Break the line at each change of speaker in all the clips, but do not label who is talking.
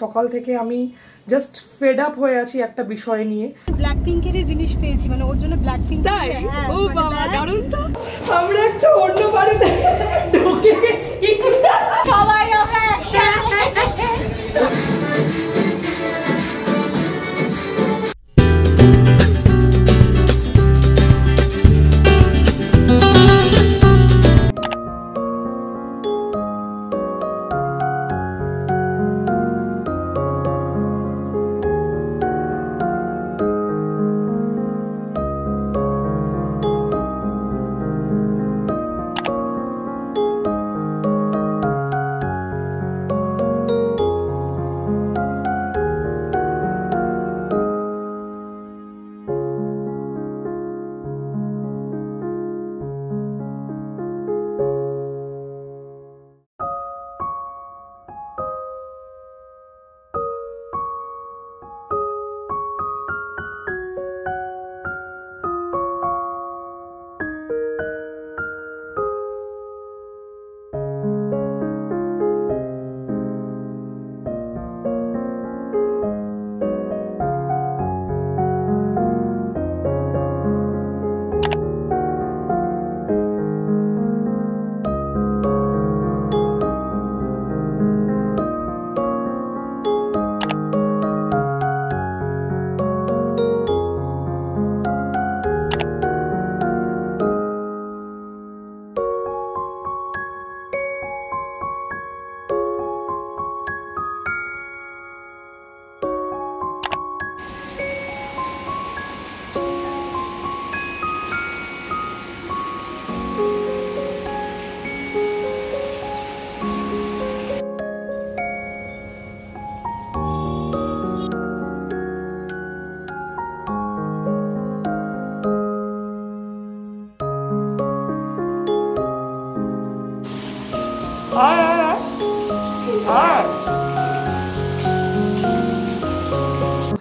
সকাল থেকে আমি জাস্ট ফেড আপ হয়ে আছি একটা বিষয় নিয়ে।
ব্ল্যাক পিঙ্কের জিনিস পেয়েছি, মানে ওর জন্য ব্ল্যাক পিঙ্ক।
তাই? ও বাবা, দারুণ তো। আমরা একটা অন্য বাড়িতে ঢুকে গেছি,
সবাই আমরা একসাথে।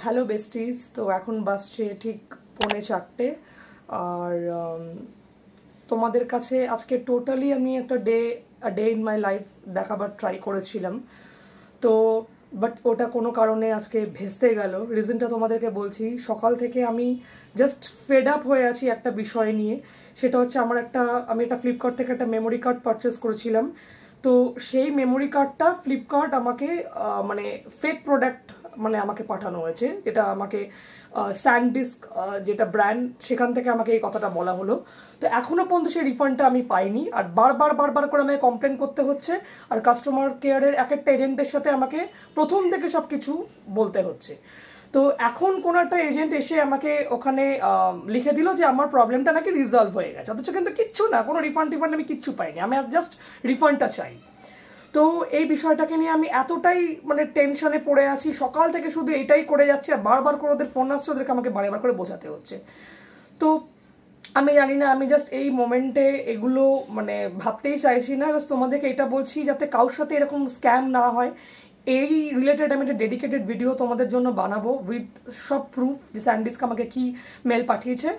Hello besties. তো এখন বাসছে ঠিক 3:45 আর তোমাদের কাছে আজকে টোটালি আমি একটা ডে ইন মাই লাইফ দেখাবার ট্রাই করেছিলাম, তো বাট ওটা কোনো কারণে আজকে ভেস্তে গেল। রিজনটা তোমাদেরকে বলছি। সকাল থেকে আমি জাস্ট ফেড আপ হয়ে আছি একটা বিষয় নিয়ে। সেটা হচ্ছে আমি একটা ফ্লিপকার্ট থেকে একটা মেমোরি কার্ড পারচেস করেছিলাম। তো সেই মেমোরি কার্ডটা ফ্লিপকার্ট আমাকে মানে ফেক প্রোডাক্ট মানে আমাকে পাঠানো হয়েছে। এটা আমাকে স্যান্ডিস্ক যেটা ব্র্যান্ড, সেখান থেকে আমাকে এই কথাটা বলা হলো। তো এখনো পর্যন্ত সেই রিফান্ডটা আমি পাইনি, আর বারবার করে আমাকে কমপ্লেন করতে হচ্ছে, আর কাস্টমার কেয়ারের এক একটা এজেন্টের সাথে আমাকে প্রথম থেকে সব কিছু বলতে হচ্ছে। তো এখন কোনো একটা এজেন্ট এসে আমাকে ওখানে লিখে দিল যে আমার প্রবলেমটা নাকি রিজলভ হয়ে গেছে, অথচ কিন্তু কিচ্ছু না, কোনো রিফান্ড আমি কিচ্ছু পাইনি। আমি জাস্ট রিফান্ডটা চাই। তো এই বিষয়টাকে নিয়ে আমি এতটাই মানে টেনশনে পড়ে আছি, সকাল থেকে শুধু এটাই করে যাচ্ছি, আর বারবার করে ওদের ফোন আসছে, ওদেরকে আমাকে বারবার করে বোঝাতে হচ্ছে। তো আমি জানি না, আমি জাস্ট এই মোমেন্টে এগুলো মানে ভাবতেই চাইছি না। জাস্ট তোমাদেরকে এটা বলছি যাতে কারোর সাথে এরকম স্ক্যাম না হয়। এই রিলেটেড আমি একটা ডেডিকেটেড ভিডিও তোমাদের জন্য বানাবো উইথ সব প্রুফ যে স্যান্ডিস্ক আমাকে কি মেল পাঠিয়েছে,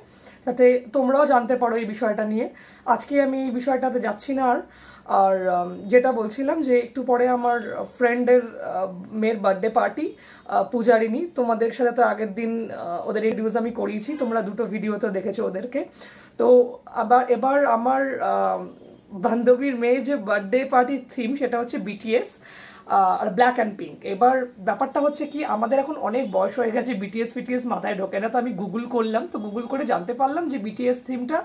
যাতে তোমরাও জানতে পারো এই বিষয়টা নিয়ে। আজকে আমি এই বিষয়টাতে যাচ্ছি না। আর যেটা বলছিলাম যে একটু পরে আমার ফ্রেন্ডের মেয়ের বার্থডে পার্টি, পূজারিনী, তোমাদের সাথে তো আগের দিন ওদের ইন্ট্রোডিউস আমি করিয়েছি, তোমরা দুটো ভিডিওতে দেখেছো ওদেরকে। তো এবার আমার বান্ধবীর মেয়ের যে বার্থডে পার্টির থিম সেটা হচ্ছে বিটিএস আর ব্ল্যাক অ্যান্ড পিঙ্ক। এবার ব্যাপারটা হচ্ছে কি, আমাদের এখন অনেক বয়স হয়ে গেছে, বিটিএস মাথায় ঢোকে না। তো আমি গুগল করলাম, তো গুগল করে জানতে পারলাম যে বিটিএস থিমটা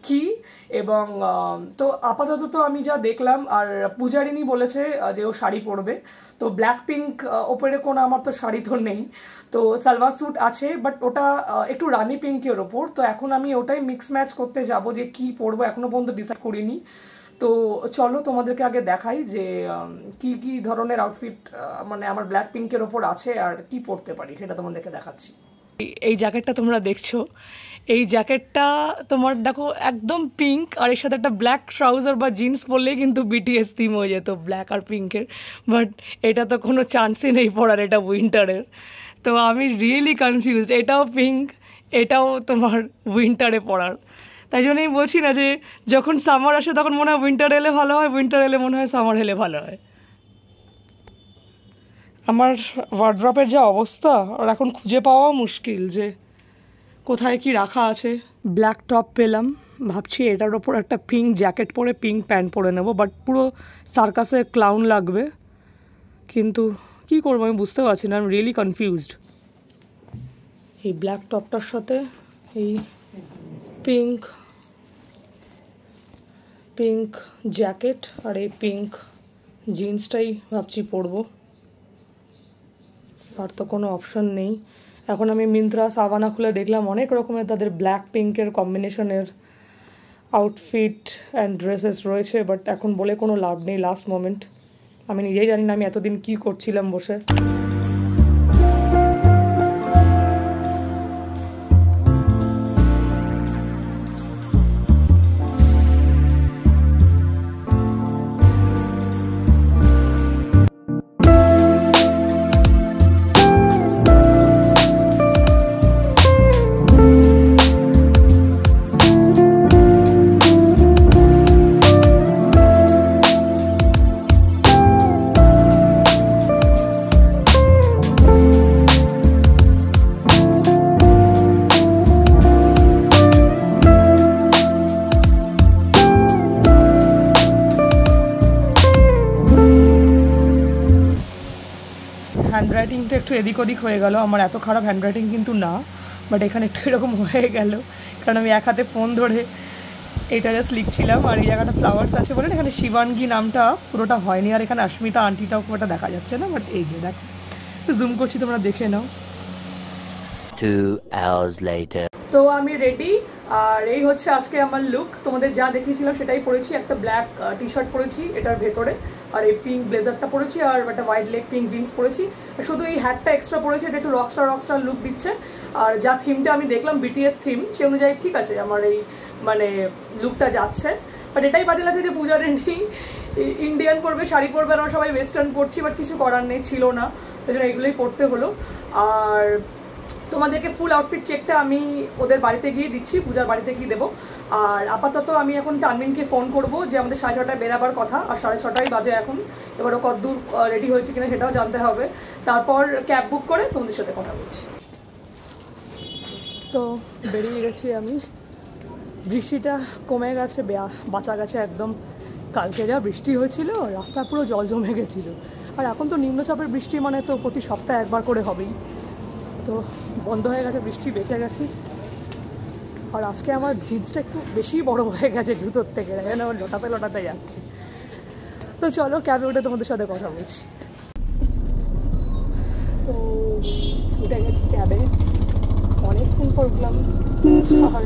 কি। এবং তো আপাতত তো আমি যা দেখলাম, আর পূজারিনী বলেছে যে ও শাড়ি পরবে। তো ব্ল্যাক পিঙ্ক ওপরে কোনো আমার তো শাড়ি তো নেই, তো সালোয়ার স্যুট আছে, বাট ওটা একটু রানি পিঙ্কের ওপর। তো এখন আমি ওটাই মিক্স ম্যাচ করতে যাব যে কি পরবো, এখনো পর্যন্ত ডিসাইড করিনি। তো চলো তোমাদেরকে আগে দেখাই যে কি কি ধরনের আউটফিট মানে আমার ব্ল্যাক পিঙ্কের ওপর আছে আর কি পরতে পারি, সেটা তোমাদেরকে দেখাচ্ছি। এই জ্যাকেটটা তোমরা দেখছো, এই জ্যাকেটটা তোমার দেখো একদম পিঙ্ক, আর এর সাথে একটা ব্ল্যাক ট্রাউজার বা জিন্স পরলেই কিন্তু বিটিএস থিম হয়ে যেত, ব্ল্যাক আর পিঙ্কের। বাট এটা তো কোনো চান্সই নেই পরার, এটা উইন্টারের। তো আমি রিয়েলি কনফিউজড, এটাও পিঙ্ক, এটাও তোমার উইন্টারে পরার। তাই জন্যই বলছি না যে যখন সামার আসে তখন মনে হয় উইন্টার এলে ভালো হয়, উইন্টার এলে মনে হয় সামার এলে ভালো হয়। আমার ওয়ার্ড্রপের যা অবস্থা আর এখন খুঁজে পাওয়া মুশকিল যে কোথায় কি রাখা আছে। ব্ল্যাক টপ পেলাম, ভাবছি এটার ওপর একটা পিঙ্ক জ্যাকেট পরে পিঙ্ক প্যান্ট পরে নেবো, বাট পুরো সার্কাসে ক্লাউন লাগবে। কিন্তু কি করবো আমি বুঝতে পারছি না, আমি রিয়েলি কনফিউজড। এই ব্ল্যাক টপটার সাথে এই পিঙ্ক পিঙ্ক জ্যাকেট আর এই পিঙ্ক জিন্সটাই ভাবছি পরবো, আর তো কোনো অপশন নেই। এখন আমি মিন্ত্রা সাভানা খুলে দেখলাম অনেক রকমের তাদের ব্ল্যাক পিঙ্কের কম্বিনেশনের আউটফিট অ্যান্ড ড্রেসেস রয়েছে, বাট এখন বলে কোনো লাভ নেই। লাস্ট মোমেন্ট, আমি নিজেই জানি না আমি এতদিন কি করছিলাম বসে। হ্যান্ডরাইটিংটা একটু এদিক ওদিক হয়ে গেল, আমার এত খারাপ হ্যান্ডরাইটিং কিন্তু না, বাট এখানে একটু এরকম হয়ে গেল কারণ আমি এক হাতে ফোন ধরে এটা জাস্ট লিখছিলাম, আর এই জায়গাটা ফ্লাওয়ার্স আছে বলে এখানে শিবাঙ্গী নামটা পুরোটা হয়নি, আর এখানে অস্মিতা আন্টিটাও খুব একটা দেখা যাচ্ছে না, বাট এই যে দেখো জুম করছি তোমরা দেখে নাও।
2 hours later.
তো আমি রেডি, আর এই হচ্ছে আজকে আমার লুক। তোমাদের যা দেখিয়েছিলাম সেটাই পরেছি, একটা ব্ল্যাক টি শার্ট পরেছি এটার ভেতরে, আর এই পিঙ্ক ব্লেজারটা পরেছি, আর একটা হোয়াইট লেগ পিঙ্ক জিন্স পরেছি, শুধু এই হ্যাটটা এক্সট্রা পরেছি, এটা একটু রকস্টার লুক দিচ্ছে। আর যা থিমটা আমি দেখলাম বিটিএস থিম, সে অনুযায়ী ঠিক আছে আমার এই মানে লুকটা যাচ্ছে। বাট এটাই বাজে লাগছে যে পূজার ইন্ডিয়ান পরবে, শাড়ি পরবে, আর আমরা সবাই ওয়েস্টার্ন পরছি, বাট কিছু করার নেই, ছিল না, সেই জন্য এগুলোই পরতে হলো। আর তোমাদেরকে ফুল আউটফিট চেকটা আমি ওদের বাড়িতে গিয়ে দিচ্ছি, পূজার বাড়িতে গিয়ে দেবো। আর আপাতত আমি এখন তানমিনকে ফোন করব যে আমাদের 6:30টায় বেরাবার কথা, আর 6:30 বাজে এখন। এবারও কতদূর রেডি হয়েছে কিনা সেটাও জানতে হবে, তারপর ক্যাব বুক করে তোমাদের সাথে কথা বলছি। তো বেরিয়ে গেছি আমি, বৃষ্টিটা কমে গেছে, বাঁচা গেছে একদম। কালকে যা বৃষ্টি হয়েছিল রাস্তা পুরো জল জমে গেছিলো, আর এখন তো নিম্নচাপের বৃষ্টি মানে তো প্রতি সপ্তাহে একবার করে হবেই, তো বন্ধ হয়ে গেছে বৃষ্টি, বেঁচে গেছি। আর আজকে আমার জিন্সটা একটু বেশি বড় হয়ে গেছে জুতোর থেকে, যেন আমার লোটাতে যাচ্ছে। তো চলো ক্যাবে উঠে তোমাদের সাথে কথা বলছি। তো উঠে গেছি ক্যাবে, অনেকক্ষণ পর উঠলাম, আর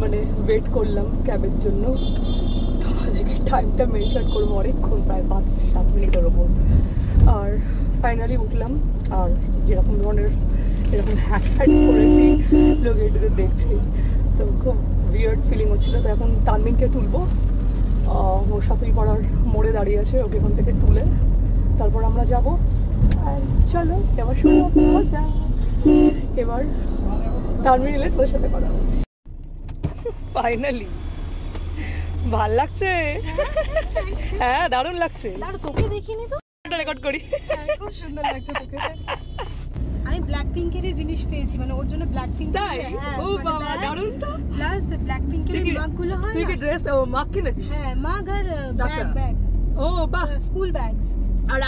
মানে ওয়েট করলাম ক্যাবের জন্য। তোমাদেরকে টাইমটা মেনশন করবো, অনেকক্ষণ, প্রায় 5-7 মিনিটের ওপর। আর ফাইনালি উঠলাম, আর যেরকম ধরনের এরকম হ্যাট পরেছি লোক এটাতে দেখছি, তো খুব উইয়ার্ড ফিলিং হচ্ছিলো। তো এখন তানমিনকে তুলবো, মোসাফির পাড়ার মোড়ে দাঁড়িয়ে আছে, ওকে এখান থেকে তুলে তারপর আমরা যাবো। আর চলো এবার শুরু মজা। এবার তানমিন এলে তোর সাথে কথা বলছি। ফাইনালি ভাল লাগছে, হ্যাঁ দারুণ লাগছে।
তোকে দেখিনি তো,
রেকর্ড করি,
খুব সুন্দর লাগছে তোকে। আমি ব্ল্যাক পিঙ্কের জিনিস পেয়েছি, মানে ওর জন্য ব্ল্যাক পিঙ্ক।
তাই? ও বাবা দারুণ তো।
প্লাস ব্ল্যাক পিঙ্কের মাগগুলো হয় না,
তুই কি ড্রেস ও মাগ কিনেছিস?
হ্যাঁ মাগ আর ব্যাগ।
ও বাহ,
স্কুল ব্যাগস।
আর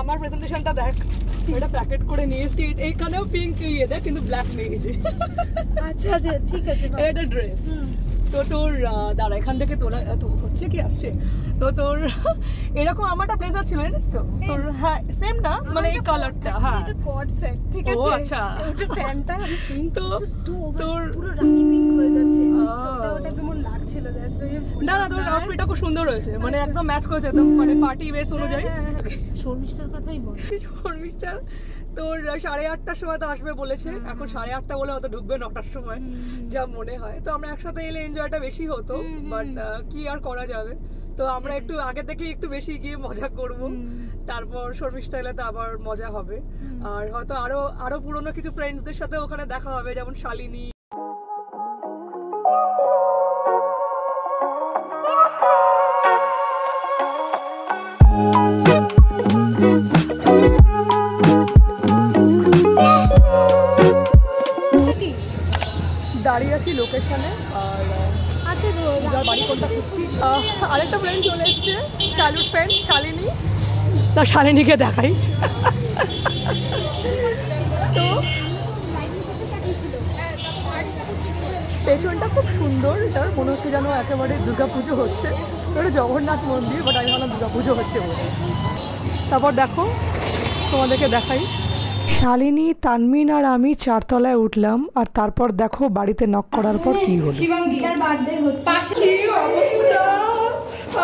আমার প্রেজেন্টেশনটা দেখ, এটা প্যাকেট করে নিয়েছি, এইখানেও পিঙ্ক ইয়ে দেখ, কিন্তু ব্ল্যাক নিয়েছি।
আচ্ছা আচ্ছা ঠিক আছে,
এটা ড্রেস। তো তোর দাঁড়া এখান থেকে তোলা তো হচ্ছে কি আসছে, তো তোর এরকম আমারটা ব্লেজার ছিল জানিস তো তোর, হ্যাঁ সেম না মানে এই কালারটা, হ্যাঁ
এটা কোড সেট, ঠিক আছে।
ও আচ্ছা,
ওটা প্যান্টটা আমি পিঙ্ক,
তো
তোর পুরো রানী পিঙ্ক হয়ে যাচ্ছে, ওটা কেমন লাগছিল দ্যাটস ওয়াই।
না না তোর আউটফিটটা খুব সুন্দর হয়েছে, মানে একদম ম্যাচ করেছে, একদম মানে পার্টি ওয়েস অনুযায়ী।
শর্মিষ্ঠার কথাই বল।
শর্মিষ্ঠা তোর 8:30টার সময় তো আসবে বলেছে, এখন 8:30 বলে হয়তো ঢুকবে 9টার সময় যা মনে হয়। তো আমরা একসাথে এলে এনজয়টা বেশি হতো, বাট কি আর করা যাবে। তো আমরা একটু আগে থেকে একটু বেশি গিয়ে মজা করব, তারপর শর্মিষ্ঠা এলে তো আবার মজা হবে। আর হয়তো আরো পুরনো কিছু ফ্রেন্ডসদের সাথে ওখানে দেখা হবে, যেমন শালিনী। লোকেশনে। আর পূজার বাড়ি কোনটা খুঁজছি। আরেকটা ফ্রেন্ড চলে এসছে, স্যালুট ফ্রেন্ড শালিনী। তা শালিনীকে দেখাই। তো পেছনটা খুব সুন্দর, এটার মনে হচ্ছে যেন একেবারে দুর্গাপুজো হচ্ছে। ওটা জগন্নাথ মন্দির, বাট আমি ভাবলাম দুর্গাপুজো হচ্ছে বলে। তারপর দেখো তোমাদেরকে দেখাই, শালিনী, তানমিন আর আমি 4 তলায় উঠলাম। আর তারপর দেখো বাড়িতে নক করার পর কি হলো।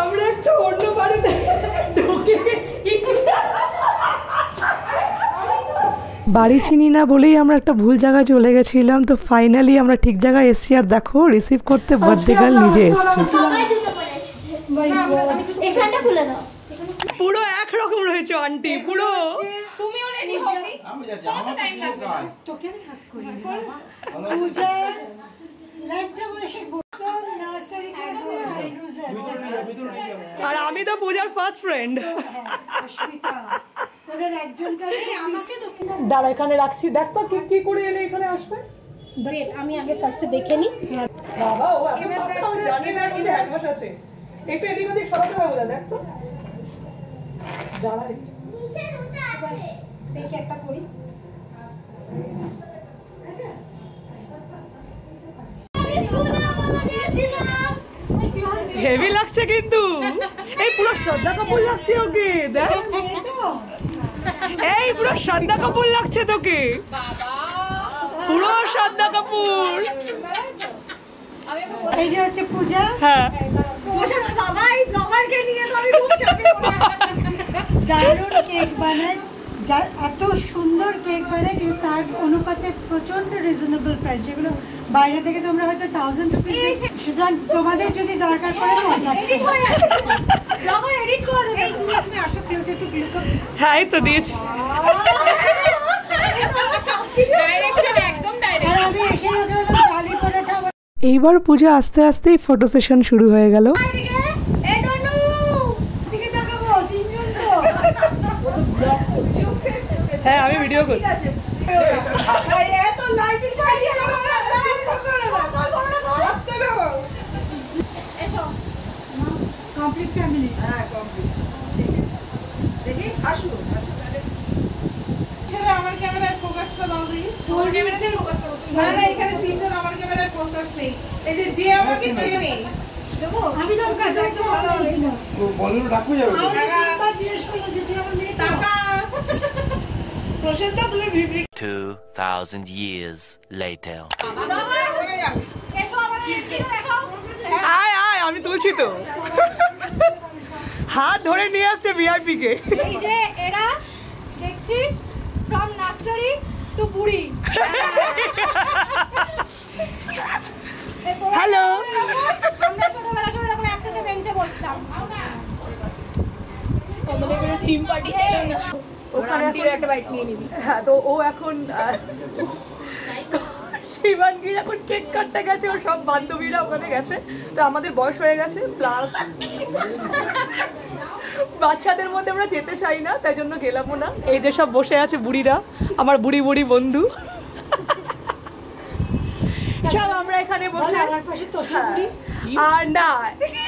আমরা একটা অন্য বাড়িতে ঢুকে গেছি। বাড়ি চিনি না বলেই আমরা একটা ভুল জায়গায় চলে গেছিলাম। তো ফাইনালি আমরা ঠিক জায়গায় এসেছি। আর দেখো রিসিভ করতে বার্থডে গার্ল নিজে এসছে। পুরো একরকম রয়েছে আন্টি, পুরো
তুমিও রেডি হবি।
আমি যাচ্ছি, আমার টাইম লাগবে।
তোকে আমি হাত করি পূজা ল্যাপটপ বসে বোতল নার্সারি ক্লাসে হাইড্রোজেন।
আর আমি তো পূজার ফার্স্ট ফ্রেন্ড।
অস্মিতা ওদের একজনকে আমাকে
দাঁড়া এখানে রাখছি। দেখ তো কি করে এলে এখানে আসবে।
ওয়েট, আমি আগে ফার্স্টে দেখে নি।
বাবা ও এত কথা জানে না, মধ্যে হ্যান্ডওয়াশ আছে। একটু এদিক ওদিক সরাতে হবে বোধহয়। দেখ তো দাঁড়া,
নিচে দুটো আছে, দেখি একটা করি।
হেভি লাগছে কিন্তু। এই পুরো শ্রদ্ধা কাপুর লাগছে ওকে। দেখ এই পুরো শ্রদ্ধা কাপুর লাগছে তোকে, পুরো শ্রদ্ধা কাপুর।
এই যে হচ্ছে পূজা।
হ্যাঁ
বাবাই ব্লগারকে নিয়ে তো আমি খুব চাপে দারুণ কেক বানায়, যা এত সুন্দর কেক বানায় কিন্তু তার অনুপাতে প্রচন্ড রিজনেবল প্রাইস, যেগুলো বাইরে থেকে তোমরা হয়তো 1000 রুপিস। সুতরাং তোমাদের যদি দরকার পড়ে
এডিট করে দেবে। এই তুমি আসো ক্লোজ একটু ক্লিক করো।
হ্যাঁ এই তো দিয়েছি।
ডাইরেকশন একদম ডাইরেক্ট।
আর আমি এসে ওকে বললাম গালি পরোটা।
এইবার পূজা আস্তে আস্তেই ফটো সেশন শুরু হয়ে গেল।
এই ডনু
দিকে তাকাবো, তিনজন তো।
হ্যাঁ আমি ভিডিও করছি।
এত লাইটিং বাজিয়ে
এসো।
Complete family.
হ্যাঁ কমপ্লিট। ঠিক দেখি আসো আসো তাহলে। ছেলে আমার ক্যামেরায় ফোকাসটা দাও দেখি।
তোর ক্যামেরাতে ফোকাস করো তুমি।
না না এখানে তিনজন আমার ক্যামেরায় ফোকাস নেই। এই যে আমাকে চেনে।
দেখো
আমি তো কাছে আছি ভালো হবে না।
ও বলিউড ডাকু যাবে তো।
আমি একবার জিজ্ঞেস করলাম যে তুই আমার মেয়ে তো?
টাকা। প্রশান্ত তুমি ভিবরি
2000 years later.
করে যাও।
এসো আমার এসো।
আয় আয় আমি তুলছি তো। হাত ধরে নিয়ে আসছে ভিআইপি কে।
এই যে এরা দেখছিস ফ্রম নার্সারি টু বুড়ি।
হ্যালো।
আমরা ছোটবেলা ছোট এরকম একসাথে বেঞ্চে বসতাম।
হ্যাঁ তো ও এখন শিবাঙ্গীর এখন কেক কাটতে গেছে, ওর সব বান্ধবীরা ওখানে গেছে। তো আমাদের বয়স হয়ে গেছে, প্লাস বাচ্চাদের মধ্যে আমরা যেতে চাই না, তাই জন্য গেলামও না। এই যে সব বসে আছে বুড়িরা, আমার বুড়ি বুড়ি বন্ধু সব আমরা এখানে বসে।
আমার পাশে তোষাবুড়ি।
আর না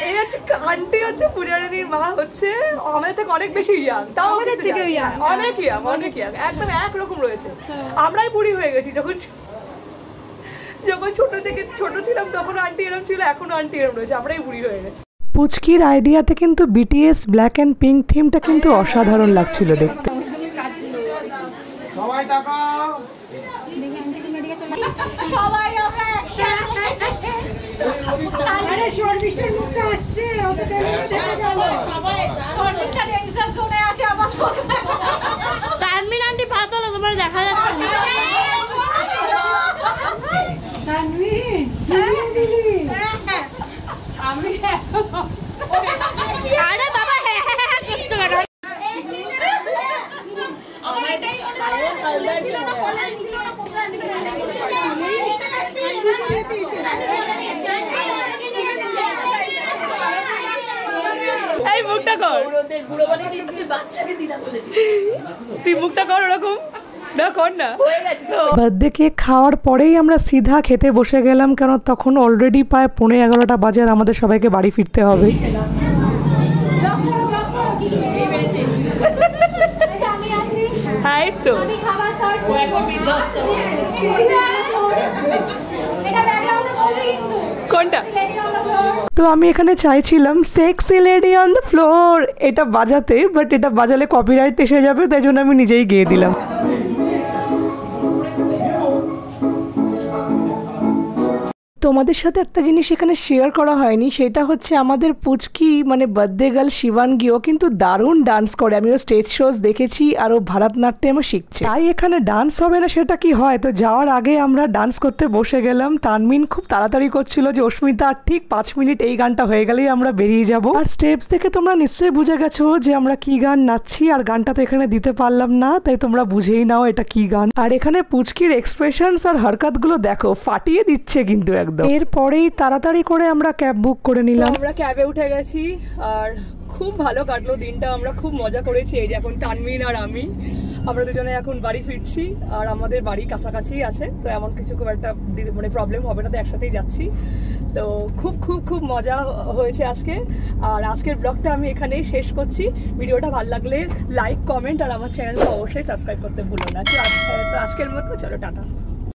এই হচ্ছে আন্টি, হচ্ছে পূজারিনীর মা, হচ্ছে আমাদের থেকে অনেক বেশি ইয়াং। তাও
আমাদের থেকেও young।
অনেক ইয়াং, অনেক ইয়াং, একদম একরকম রয়েছে। আমরাই বুড়ি হয়ে গেছি। যখন ছোট থেকে ছোট ছিলাম তখন আন্টি এরকম ছিল, এখনো আন্টি এরকম রয়েছে, আমরাই বুড়ি হয়ে গেছি। পুচকির আইডিয়াতে কিন্তু বিটিএস ব্ল্যাক অ্যান্ড পিঙ্ক থিমটা কিন্তু অসাধারণ লাগছিল দেখতে।
সবাই তাকাও।
সবাই আমরা একসাথে।
আরে শর্মিষ্ঠার মুখটা আসছে, অত টেনশন দেখা যাবে।
সবাই শর্মিষ্ঠা ডেঞ্জার জোনে আছে আমার। তানমিন আন্টি পাতলা তোমার দেখা যাচ্ছে না।
তানভীর দিলি
আমি আরে বাবা হ্যাঁ করছো কেন? আমার এটাই ছিল না, কলেজ ছিল না, কোথায় ছিল না?
এই মুখটা কর, তুই মুখটা কর ওরকম। না কর না। বার্থডে কেক খাওয়ার পরেই আমরা সিধা খেতে বসে গেলাম, কারণ তখন অলরেডি প্রায় 11:30 বাজে আর আমাদের সবাইকে বাড়ি ফিরতে হবে। তো কোনটা? তো আমি এখানে চাইছিলাম sexy lady on the floor এটা বাজাতে, বাট এটা বাজালে কপিরাইট এসে যাবে, তাই জন্য আমি নিজেই গেয়ে দিলাম। তোমাদের সাথে একটা জিনিস এখানে শেয়ার করা হয়নি, সেটা হচ্ছে আমাদের পুচকি মানে বার্থডে গার্ল শিবাঙ্গীও কিন্তু দারুণ ডান্স করে। আমিও স্টেজ শোজ দেখেছি আর ও ভারতনাট্যমও শিখছে। তাই এখানে ডান্স হবে না সেটা কি হয়, তো যাওয়ার আগে আমরা ডান্স করতে বসে গেলাম। তানমিন খুব তাড়াতাড়ি করছিল যে অস্মিতা ঠিক 5 মিনিট এই গানটা হয়ে গেলেই আমরা বেরিয়ে যাব। আর স্টেপস দেখে তোমরা নিশ্চয়ই বুঝে গেছো যে আমরা কি গান নাচছি, আর গানটা তো এখানে দিতে পারলাম না, তাই তোমরা বুঝেই নাও এটা কি গান। আর এখানে পুচকির এক্সপ্রেশনস আর হরকতগুলো দেখো, ফাটিয়ে দিচ্ছে কিন্তু একদম। এরপরেই তাড়াতাড়ি করে আমরা ক্যাব বুক করে নিলাম। আমরা ক্যাবে উঠে গেছি আর খুব ভালো কাটলো দিনটা, আমরা খুব মজা করেছি। এই যে এখন তানমিন আর আমরা দুজনে এখন বাড়ি ফিরছি, আর আমাদের বাড়ি কাছাকাছি আছে, তো এমন কিছু খুব একটা মানে প্রবলেম হবে না, তো একসাথেই যাচ্ছি। তো খুব খুব খুব মজা হয়েছে আজকে। আর আজকের ব্লগটা আমি এখানেই শেষ করছি। ভিডিওটা ভালো লাগলে লাইক, কমেন্ট আর আমার চ্যানেলটা অবশ্যই সাবস্ক্রাইব করতে ভুলো না। তো আজকের মতো চলো টাটা।